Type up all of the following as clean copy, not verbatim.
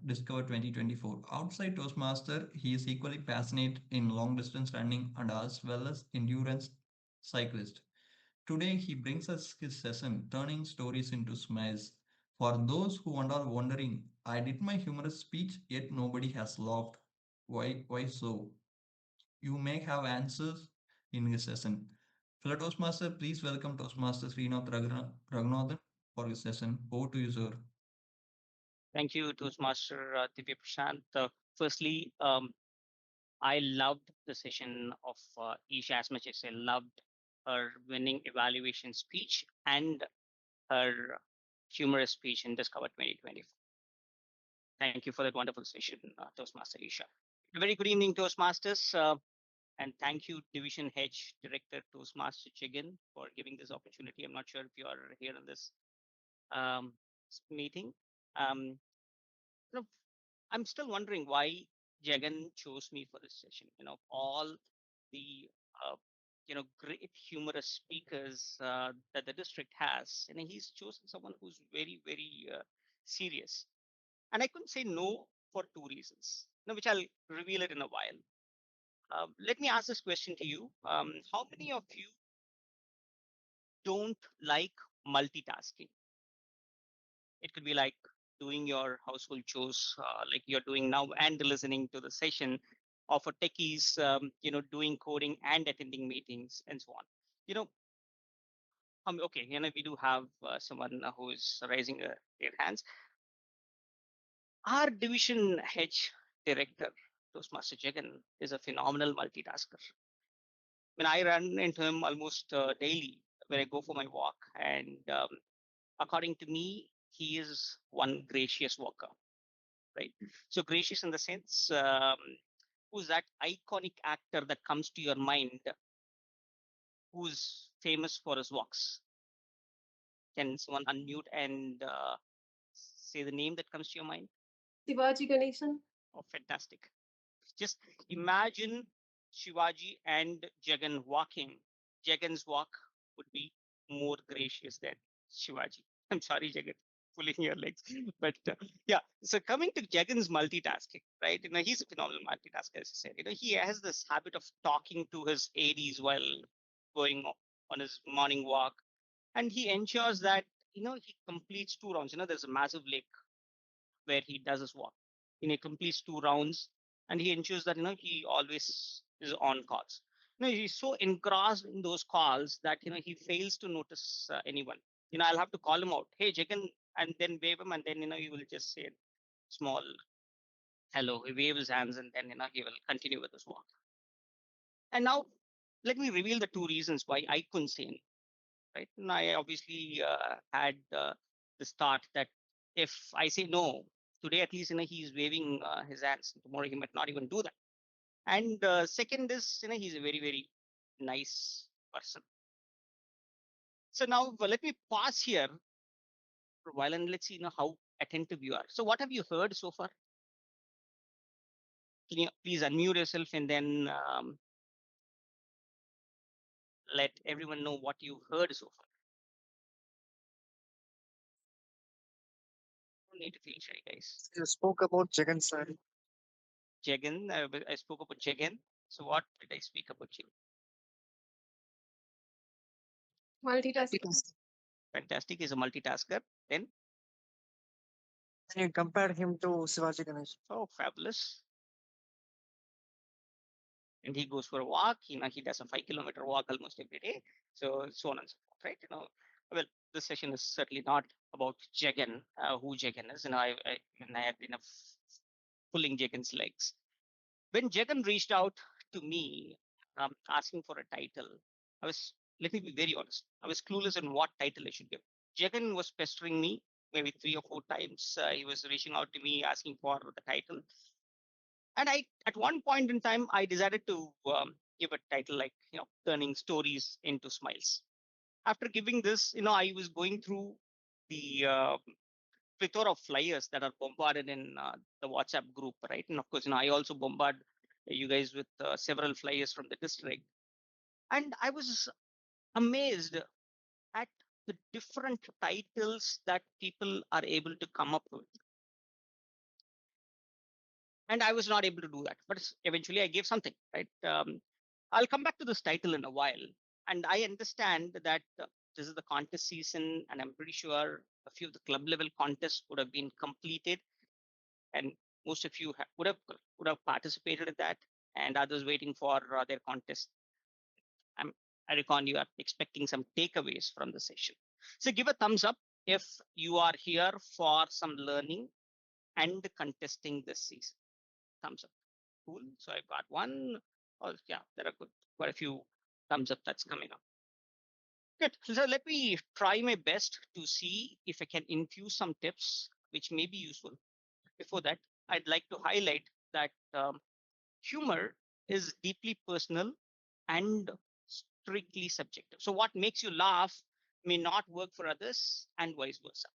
Discover 2024. Outside Toastmaster, he is equally passionate in long distance running and as well as endurance cyclist. Today, he brings us his session, Turning Stories into Smiles. For those who are wondering, I did my humorous speech, yet nobody has laughed. Why so? You may have answers in his session. Fellow Toastmaster, please welcome Toastmaster Srinath Raghunathan for his session. Over to you, sir. Thank you, Toastmaster Divya Prashant. Firstly, I loved the session of Isha as much as I loved her winning evaluation speech and her humorous speech in Discover 2024. Thank you for that wonderful session, Toastmaster Isha. A very good evening, Toastmasters, and thank you, Division H Director Toastmaster Chigan, for giving this opportunity. I'm not sure if you are here in this um, meeting. Um, you know, I'm still wondering why Jagan chose me for this session. All the great humorous speakers that the district has, and he's chosen someone who's very, very serious. And I couldn't say no for two reasons, which I'll reveal it in a while. Let me ask this question to you. How many of you don't like multitasking? It could be like doing your household chores, like you're doing now, and listening to the session, or for techies, doing coding and attending meetings and so on. You know, okay, we do have someone who is raising their hands. Our Division H director, Toastmaster Jagan, is a phenomenal multitasker. I run into him almost daily when I go for my walk, and according to me, he is one gracious worker, right? So gracious in the sense, who's that iconic actor that comes to your mind, who's famous for his walks? Can someone unmute and say the name that comes to your mind? Shivaji Ganeshan. Oh, fantastic. Just imagine Shivaji and Jagan walking. Jagan's walk would be more gracious than Shivaji. I'm sorry, Jagan, pulling your legs. But yeah, so coming to Jagan's multitasking, right? He's a phenomenal multitasker, as I said. He has this habit of talking to his ADs while going on his morning walk. And he ensures that, he completes 2 rounds. There's a massive lake where he does his walk. He completes 2 rounds, and he ensures that he always is on calls. He's so engrossed in those calls that he fails to notice anyone. I'll have to call him out. Hey, Jagan, and then wave him, and then he will just say small hello. He waves his hands, and then he will continue with his walk. And now, let me reveal the two reasons why I couldn't say anything. Right? And I obviously had this thought that if I say no, today at least he's waving his hands. Tomorrow he might not even do that. And second is he's a very, very nice person. So now let me pause here for a while and let's see how attentive you are. So what have you heard so far? Can you please unmute yourself and then let everyone know what you heard so far? Don't need to feel shy, guys. You spoke about Jagan sir. Jagan, I spoke about Jagan. So what did I speak about Jagan? Multitasking. Fantastic. He's a multitasker. Then, And you compared him to Shivaji Ganesh. oh, fabulous. And he goes for a walk. He does a 5 kilometer walk almost every day. So on and so forth, right? Well, this session is certainly not about Jagan, who Jagan is. I had been pulling Jagan's legs. When Jagan reached out to me asking for a title, let me be very honest, I was clueless on what title I should give. Jagan was pestering me maybe 3 or 4 times. He was reaching out to me asking for the title. And at one point in time, I decided to give a title like, Turning Stories into Smiles. After giving this, I was going through the plethora of flyers that are bombarded in the WhatsApp group, right? And of course, I also bombard you guys with several flyers from the district. And I was amazed at the different titles that people are able to come up with. and I was not able to do that. But eventually, I gave something, right? I'll come back to this title in a while, and I understand that this is the contest season, and I'm pretty sure a few of the club level contests would have been completed, and most of you would have participated in that, and others waiting for their contest. I reckon you are expecting some takeaways from the session. So give a thumbs up if you are here for some learning and contesting this season. Thumbs up. Cool. So I got one. Oh, yeah, there are quite a few thumbs up that's coming up. Good. So let me try my best to see if I can infuse some tips which may be useful. Before that, I'd like to highlight that humor is deeply personal and strictly subjective. So what makes you laugh may not work for others and vice versa.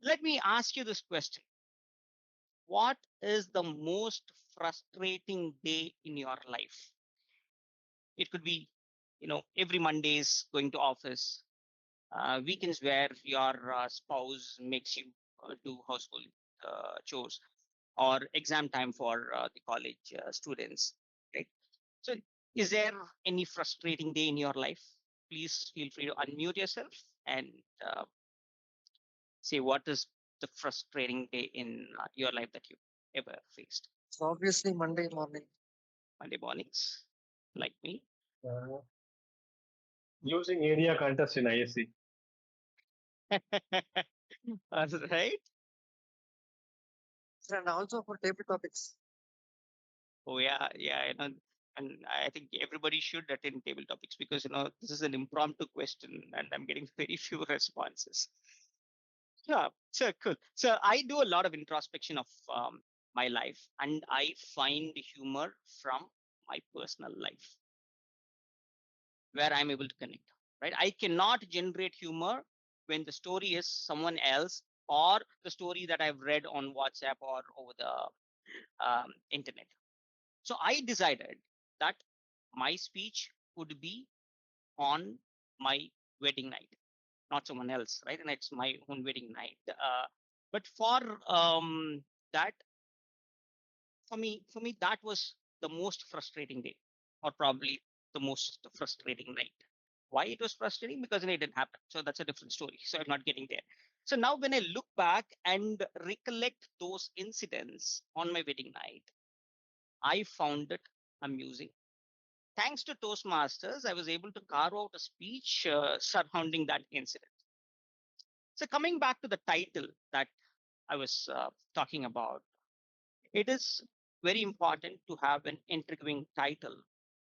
Let me ask you this question. What is the most frustrating day in your life? It could be, every Mondays going to office, weekends where your spouse makes you do household chores, or exam time for the college students, right? So is there any frustrating day in your life? Please feel free to unmute yourself and say what is the frustrating day in your life that you ever faced. So obviously Monday morning. Monday mornings, like me. Using area contest in ISC. All right. And also for table topics. Oh yeah, and I think everybody should attend table topics because this is an impromptu question and I'm getting very few responses. Yeah, so cool. So I do a lot of introspection of my life, and I find humor from my personal life where I'm able to connect. Right? I cannot generate humor when the story is someone else or the story that I've read on WhatsApp or over the internet. So I decided that my speech would be on my wedding night, not someone else, right? And it's my own wedding night. But for that, for me, that was the most frustrating day, or probably the most frustrating night. Why it was frustrating? Because it didn't happen. So that's a different story. So I'm not getting there. So now when I look back and recollect those incidents on my wedding night, I found it amusing. Thanks to Toastmasters, I was able to carve out a speech surrounding that incident. So coming back to the title that I was talking about, it is very important to have an intriguing title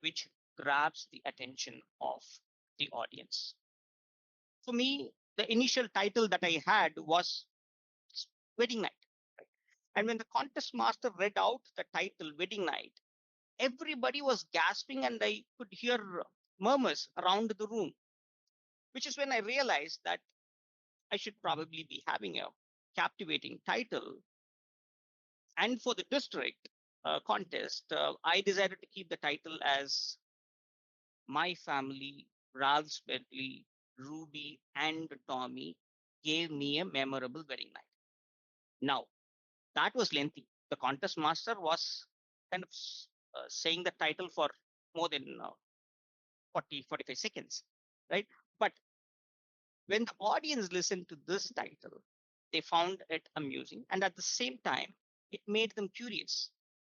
which grabs the attention of the audience. For me, the initial title that I had was Wedding Night. Right? And when the contest master read out the title Wedding Night, everybody was gasping and I could hear murmurs around the room, which is when I realized that I should probably be having a captivating title. And for the district contest, I decided to keep the title as My Family, Ralph Smedley, Ruby, and Tommy Gave Me a Memorable Wedding Night. Now, that was lengthy. The contest master was kind of saying the title for more than 45 seconds, right? But when the audience listened to this title, they found it amusing. And at the same time, it made them curious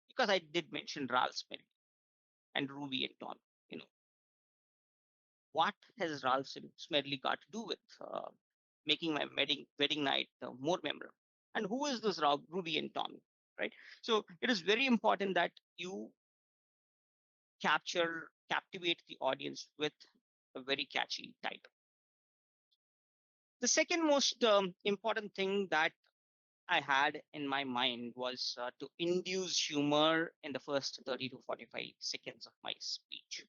because I did mention Ralph Smedley and Ruby and Tom. What has Ralph Smedley got to do with making my wedding night more memorable? And who is this Ruby and Tommy, right? So it is very important that you captivate the audience with a very catchy title. The second most important thing that I had in my mind was to induce humor in the first 30 to 45 seconds of my speech.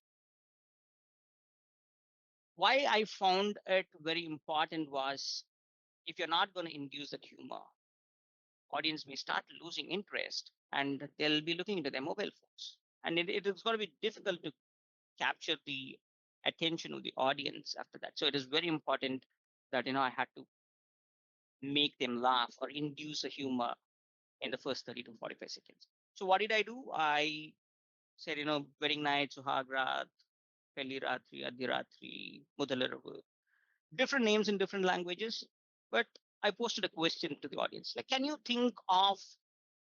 Why I found it very important was if you're not going to induce that humor, audience may start losing interest and they'll be looking into their mobile phones. And it is going to be difficult to capture the attention of the audience after that. So it is very important that I had to make them laugh or induce a humor in the first 30 to 45 seconds. So what did I do? I said, wedding night, Suhagrat, Pelli Ratri, Adhiratri, Mudalaravu, different names in different languages. But I posted a question to the audience. Like, can you think of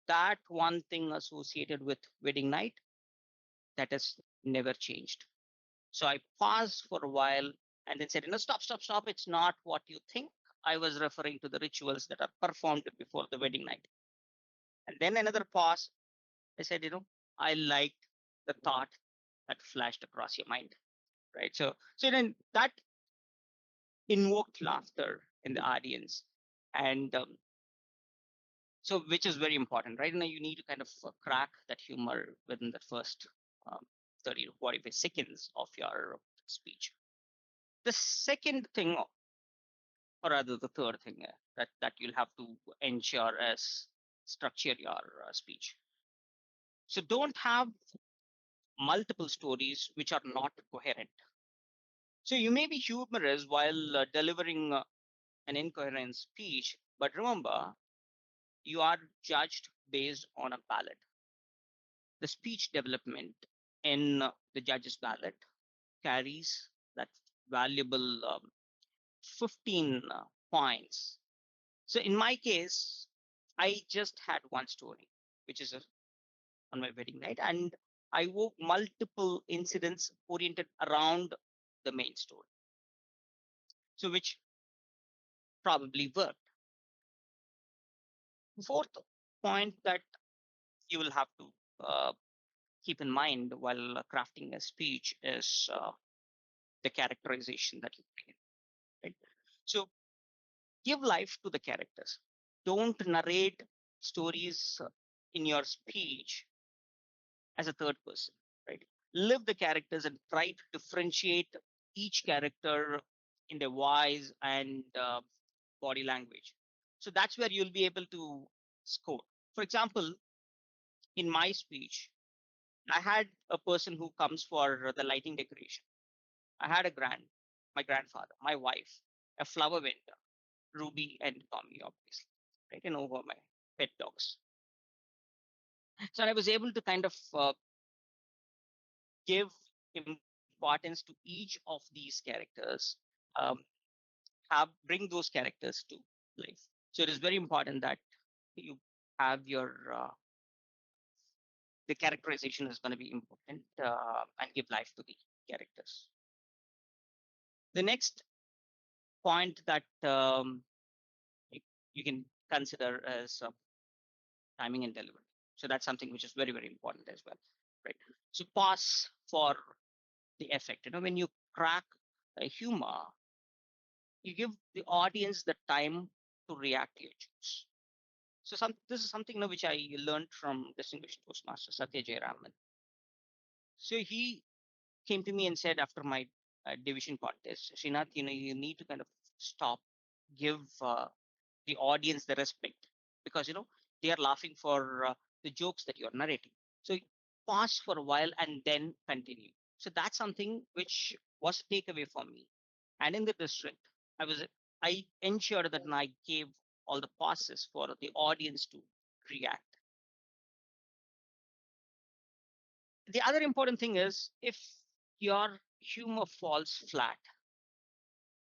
that one thing associated with wedding night that has never changed? So I paused for a while and then said, stop. It's not what you think. I was referring to the rituals that are performed before the wedding night. And then another pause. I said, I liked the thought that flashed across your mind, right? So then that invoked laughter in the audience. And so which is very important, right? You need to kind of crack that humor within the first 30 to 45 seconds of your speech. The second thing, or rather the third thing that you'll have to ensure is structure your speech. So don't have multiple stories which are not coherent. So you may be humorous while delivering an incoherent speech, but remember, you are judged based on a ballot. The speech development in the judge's ballot carries that valuable 15 points. So in my case, I just had one story, which is on my wedding night, and I wove multiple incidents oriented around the main story. So which probably worked. Fourth point that you will have to keep in mind while crafting a speech is the characterization that you bring in, right? So give life to the characters. Don't narrate stories in your speech as a third person, right? Live the characters and try to differentiate each character in their voice and body language. So that's where you'll be able to score. For example, in my speech, I had a person who comes for the lighting decoration. I had my grandfather, my wife, a flower vendor, Ruby and Tommy, obviously, right? Who are my pet dogs. So I was able to kind of give importance to each of these characters, um, bring those characters to life. So it is very important that you have your the characterization is going to be important and give life to the characters. The next point that you can consider as timing and delivery. So that's something which is very, very important as well, right? So pause for the effect. When you crack a humor, you give the audience the time to react to your jokes. So this is something which I learned from distinguished Toastmaster Satya Jayaraman. So he came to me and said after my division contest, Srinath, you need to kind of stop, give the audience the respect, because they are laughing for the jokes that you are narrating. So pause for a while and then continue. So that's something which was a takeaway for me. And in the district, I ensured that I gave all the pauses for the audience to react. The other important thing is, if your humor falls flat,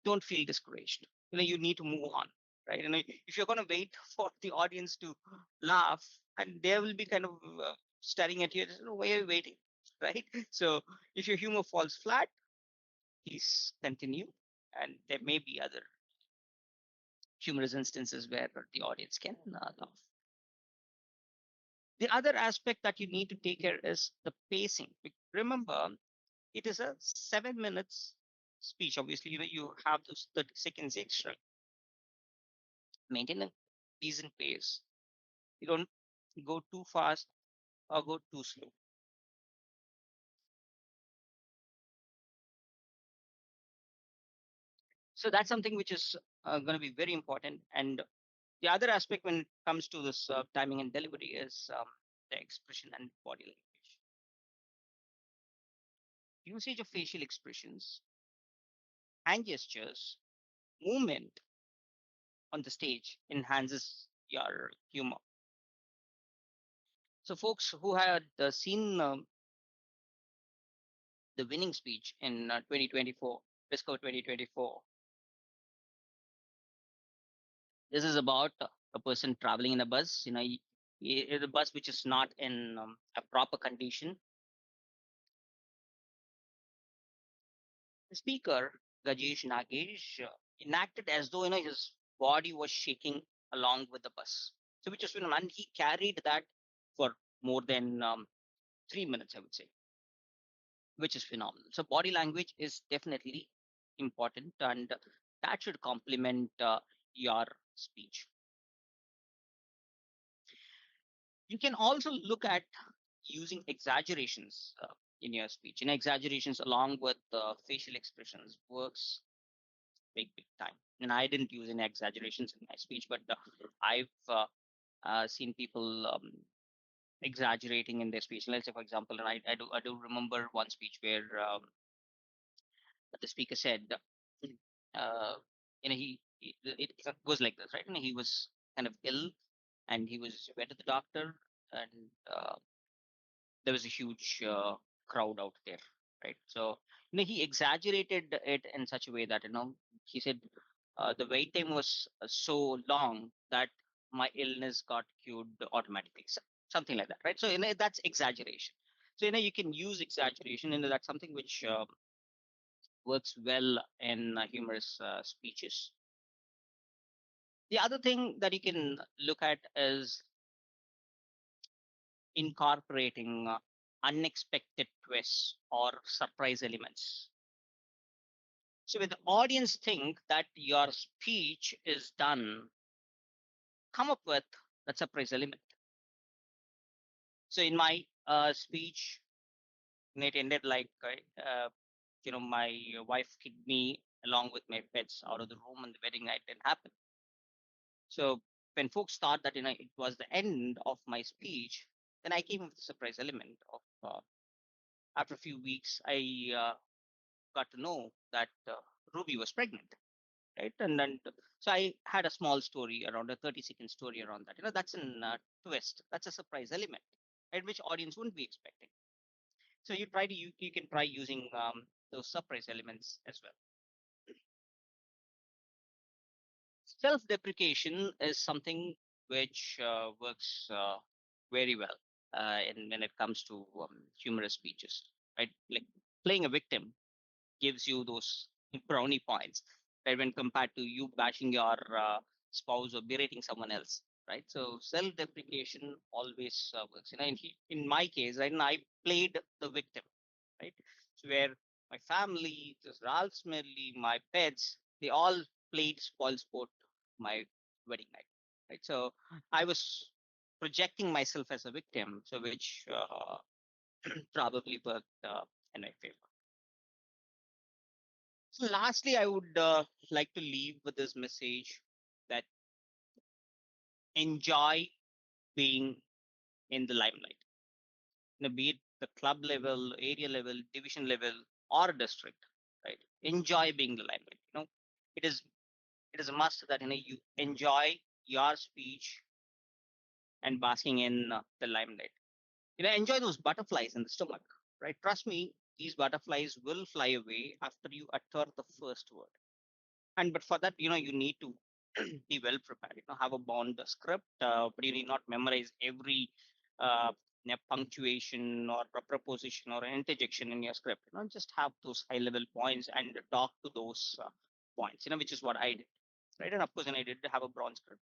don't feel discouraged. You need to move on, right? If you're going to wait for the audience to laugh, and they will be kind of staring at you, why are you waiting, right? So if your humor falls flat, please continue, and there may be other humorous instances where the audience can laugh. The other aspect that you need to take care is the pacing. Remember, it is a 7 minutes speech. Obviously, you have those 30 seconds extra. Maintain a decent pace. You don't go too fast or go too slow. So that's something which is going to be very important. And the other aspect when it comes to this timing and delivery is the expression and body language. Usage of facial expressions, hand gestures, movement on the stage enhances your humor. So, folks who had seen the winning speech in 2024, Discover 2024, this is about a person traveling in a bus. The bus which is not in a proper condition. The speaker, Gajesh Nagesh, enacted as though his body was shaking along with the bus. So which is and he carried that for more than 3 minutes, I would say, which is phenomenal. So body language is definitely important, and that should complement your speech. You can also look at using exaggerations in your speech. Exaggerations along with facial expressions works big time. And I didn't use any exaggerations in my speech, but I've seen people exaggerating in their speech. Let's say, for example, and I do remember one speech where the speaker said, uh, it goes like this, right? And he was kind of ill, and he went to the doctor, and there was a huge crowd out there, right? So he exaggerated it in such a way that he said the wait time was so long that my illness got cured automatically, something like that, right? So that's exaggeration. So you can use exaggeration, and that's something which works well in humorous speeches. The other thing that you can look at is incorporating unexpected twists or surprise elements. So when the audience think that your speech is done, come up with that surprise element. So in my speech, it ended like my wife kicked me along with my pets out of the room, and the wedding night didn't happen. So when folks thought that it was the end of my speech, then I came with the surprise element of after a few weeks, I got to know that Ruby was pregnant, right? And then so I had a small story around a 30-second story around that. That's a twist. That's a surprise element, right? Which audience wouldn't be expecting. So you can try using those surprise elements as well. Self-deprecation is something which works very well when it comes to humorous speeches, right? Like playing a victim gives you those brownie points, right? When compared to you bashing your spouse or berating someone else, right? So self-deprecation always works. In my case, right, and I played the victim, right? So where my family, just Ralph Smedley, my pets, they all played spoil sport my wedding night, right? So I was projecting myself as a victim, so which probably worked in my favor. So lastly, I would like to leave with this message that enjoy being in the limelight. Be it the club level, area level, division level, or district, right? Enjoy being the limelight. It is a must that you enjoy your speech and basking in the limelight. Enjoy those butterflies in the stomach, right? Trust me, these butterflies will fly away after you utter the first word. But for that, you need to be well prepared. Have a bound script, but you need not memorize every uh, punctuation or a preposition or an interjection in your script. Just have those high level points and talk to those points. Which is what I did, right? And of course, I did have a bound script,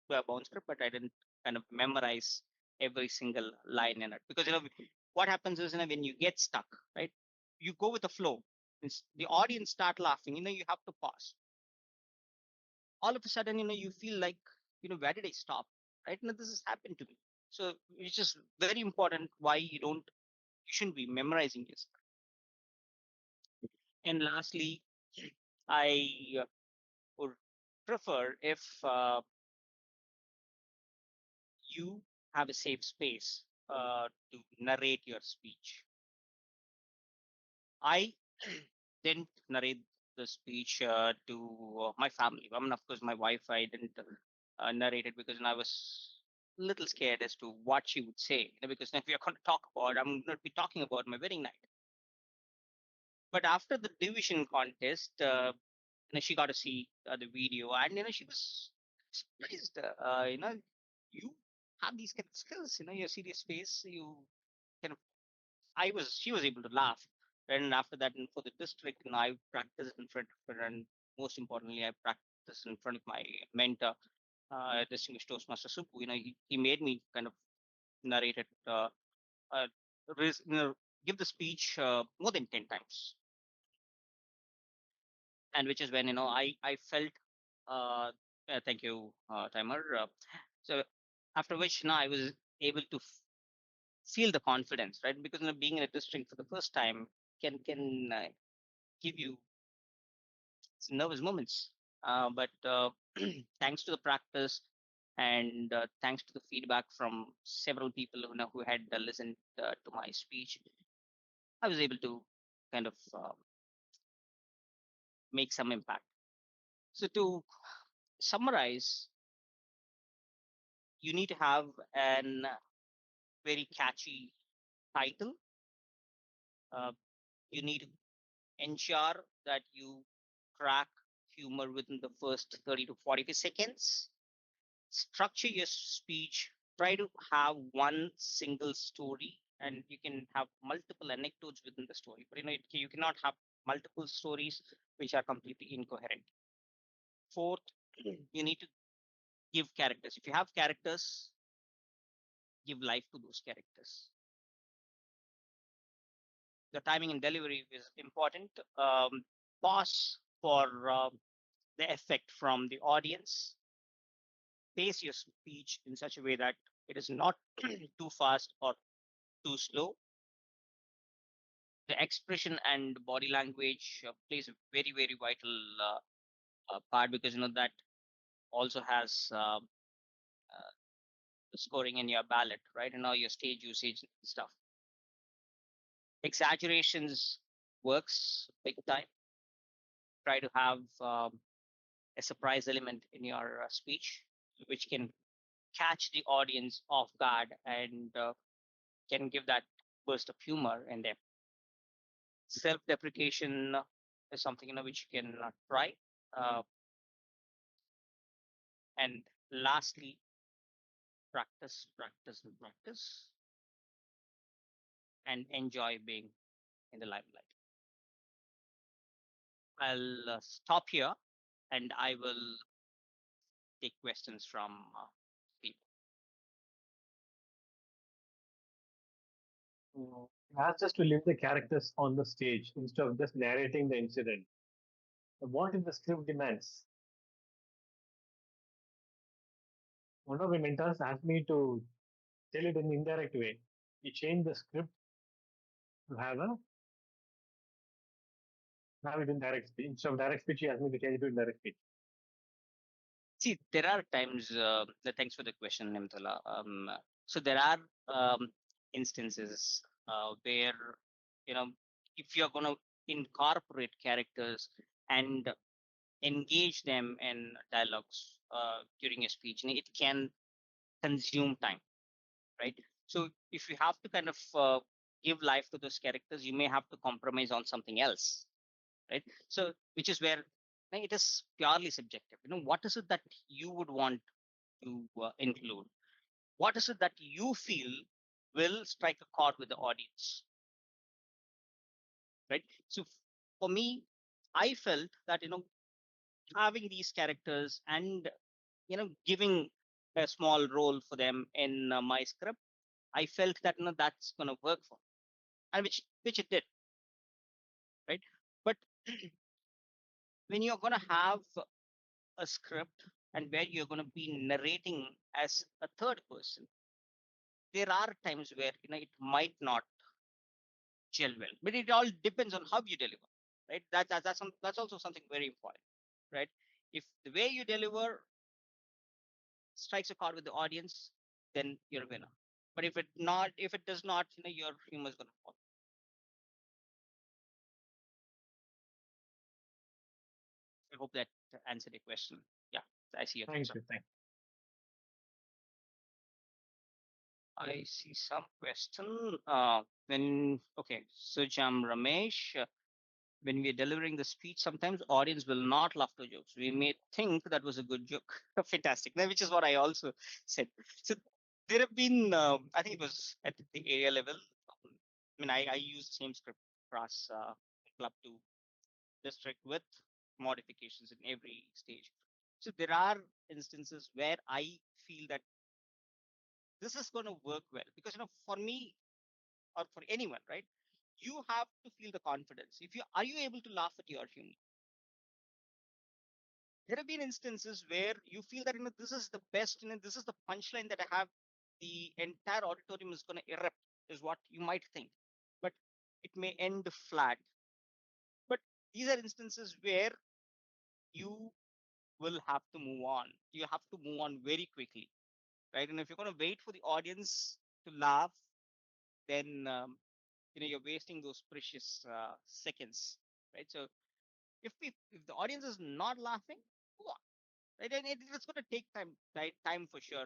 but I didn't kind of memorize every single line in it, because what happens is when you get stuck, right? You go with the flow. The audience start laughing. You have to pause. All of a sudden, you feel like, where did I stop? Right now, this has happened to me. So it's just very important why you shouldn't be memorizing this. And lastly, I would prefer if you have a safe space to narrate your speech. I didn't narrate the speech to my family. I mean, of course, my wife, I didn't narrate it because I was little scared as to what she would say, because if we are going to talk about, I'm going to be talking about my wedding night. But after the division contest, she got to see the video, and she was surprised. You have these kind of skills. Your serious face. You kind of. She was able to laugh. And after that, for the district, I practiced in front of her, and most importantly, I practiced in front of my mentor, distinguished Toastmaster Supu. He made me kind of narrate it, uh, give the speech more than 10 times. And which is when, I felt, thank you, Timer. So after which, I was able to feel the confidence, right? Because being in a district for the first time can give you nervous moments. But thanks to the practice and thanks to the feedback from several people who had listened to my speech, I was able to kind of make some impact. So to summarize, you need to have an very catchy title. You need to ensure that you crack humor within the first 30 to 45 seconds. Structure your speech. Try to have one single story, and you can have multiple anecdotes within the story. But you cannot have multiple stories which are completely incoherent. Fourth, you need to give characters. If you have characters, give life to those characters. The timing and delivery is important. Pause for the effect from the audience. Pace your speech in such a way that it is not too fast or too slow. The expression and body language plays a very, very vital part, because that also has scoring in your ballot, right? And all your stage usage stuff. Exaggerations works big time. Try to have a surprise element in your speech, which can catch the audience off guard and can give that burst of humor in there. Self-deprecation is something which you can try. And lastly, practice, practice, and practice, and enjoy being in the limelight. I'll stop here, and I will take questions from people. Asked us to live the characters on the stage instead of just narrating the incident. What if the script demands? One of my mentors asked me to tell it in an indirect way. He changed the script to have it in direct speech. Instead of direct speech, he asked me to change it to indirect speech. See, there are times. Thanks for the question, Nimtala. So there are instances where if you're going to incorporate characters and engage them in dialogues during a speech, and it can consume time, right? So if you have to kind of give life to those characters, you may have to compromise on something else, right? So which is where it is purely subjective. What is it that you would want to include? What is it that you feel will strike a chord with the audience, right? So for me, I felt that having these characters and giving a small role for them in my script, I felt that that's going to work for me, and which it did, right? But when you're going to have a script and where you're going to be narrating as a third person, there are times where it might not gel well, but it all depends on how you deliver, right? That's also something very important, right? If the way you deliver strikes a chord with the audience, then you're a winner. But if it does not, your humor is going to fall. I hope that answered your question. Yeah, I see your Thank thumbs up. you. Thank you. I see some question. Okay, Sujam Ramesh, when we are delivering the speech, sometimes audience will not laugh to jokes. We may think that was a good joke. Fantastic. Now, which is what I also said. So there have been, I think it was at the area level. I mean, I use the same script across club to district with modifications in every stage. So there are instances where I feel that this is going to work well because for me or for anyone, right? You have to feel the confidence. If you are you able to laugh at your humor? There have been instances where you feel that this is the best, this is the punchline that I have. The entire auditorium is going to erupt, is what you might think, but it may end flat. But these are instances where you will have to move on. You have to move on very quickly, right? And if you're going to wait for the audience to laugh, then you're wasting those precious seconds, right? So if the audience is not laughing, move on, right? And it's going to take time, right? Time for sure,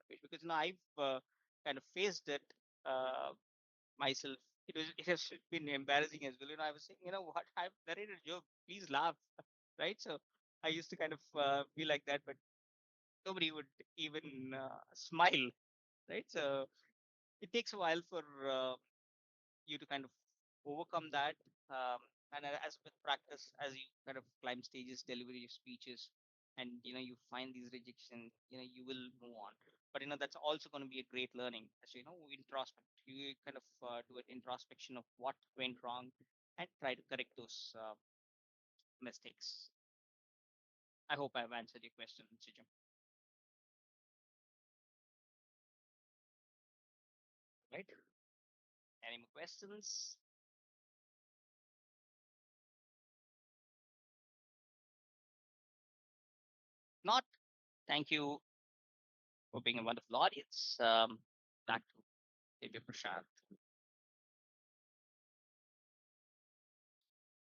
because I've kind of faced it myself. It has been embarrassing as well. I was saying, what, I've narrated a joke, please laugh, right? So I used to kind of be like that, but nobody would even smile, right? So it takes a while for you to kind of overcome that. And as with practice, as you kind of climb stages, deliver your speeches, and you find these rejections, you will move on. But that's also going to be a great learning as introspect. You kind of do an introspection of what went wrong and try to correct those mistakes. I hope I've answered your question, Sijam. Right? Any more questions? Not. Thank you for being a wonderful audience. Back to Divya Prashant.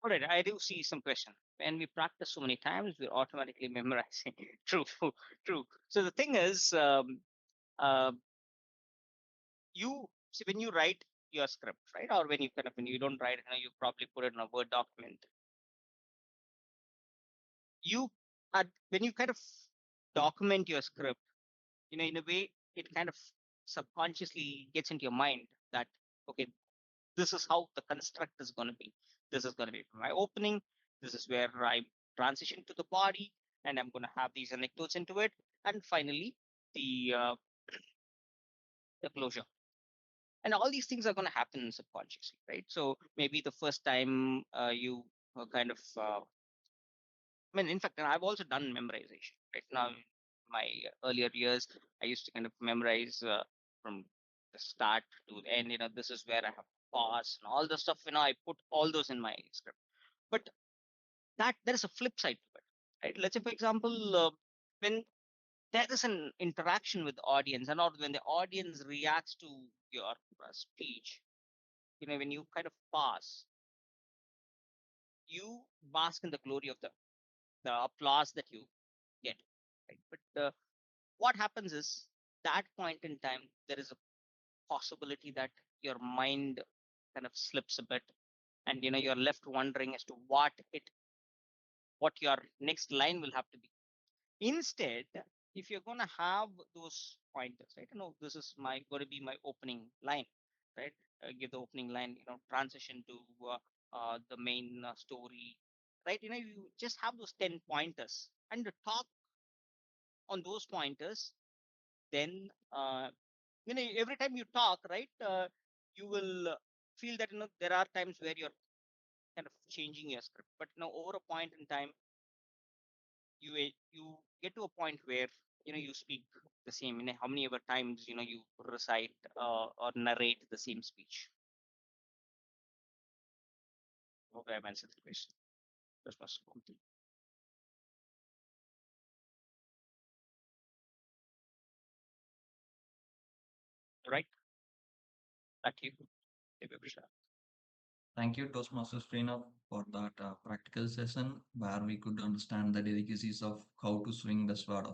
All right, I do see some question. When we practice so many times, we're automatically memorizing. True, true. So the thing is, uh, you see when you write your script, right? Or when you don't write it, you probably put it in a Word document. You when you kind of document your script, in a way, it kind of subconsciously gets into your mind that okay, this is how the construct is going to be. This is going to be my opening. This is where I transition to the body, and I'm going to have these anecdotes into it, and finally the uh, the closure. And all these things are going to happen subconsciously, right? So maybe the first time you kind of, I mean, in fact, I've also done memorization. Right now, in my earlier years, I used to kind of memorize from the start to the end. This is where I have pause and all the stuff. I put all those in my script. But that there is a flip side to it, right? Let's say, for example, when there is an interaction with the audience, and or when the audience reacts to your speech, when you kind of pass, you bask in the glory of the applause that you get, right? But what happens is that point in time, there is a possibility that your mind kind of slips a bit, and you're left wondering as to what your next line will have to be. Instead, if you're going to have those pointers, right? This is my going to be my opening line, right? Give the opening line, transition to the main story, right? You just have those 10 pointers and to talk on those pointers. Then, every time you talk, right, you will feel that there are times where you're kind of changing your script, but over a point in time, you get to a point where you speak the same. How many ever times you recite or narrate the same speech. Hope I've answered the question. That was complete. Right. Back to you. Thank you, Toastmasters Srinath, for that practical session where we could understand the delicacies of how to swing the sword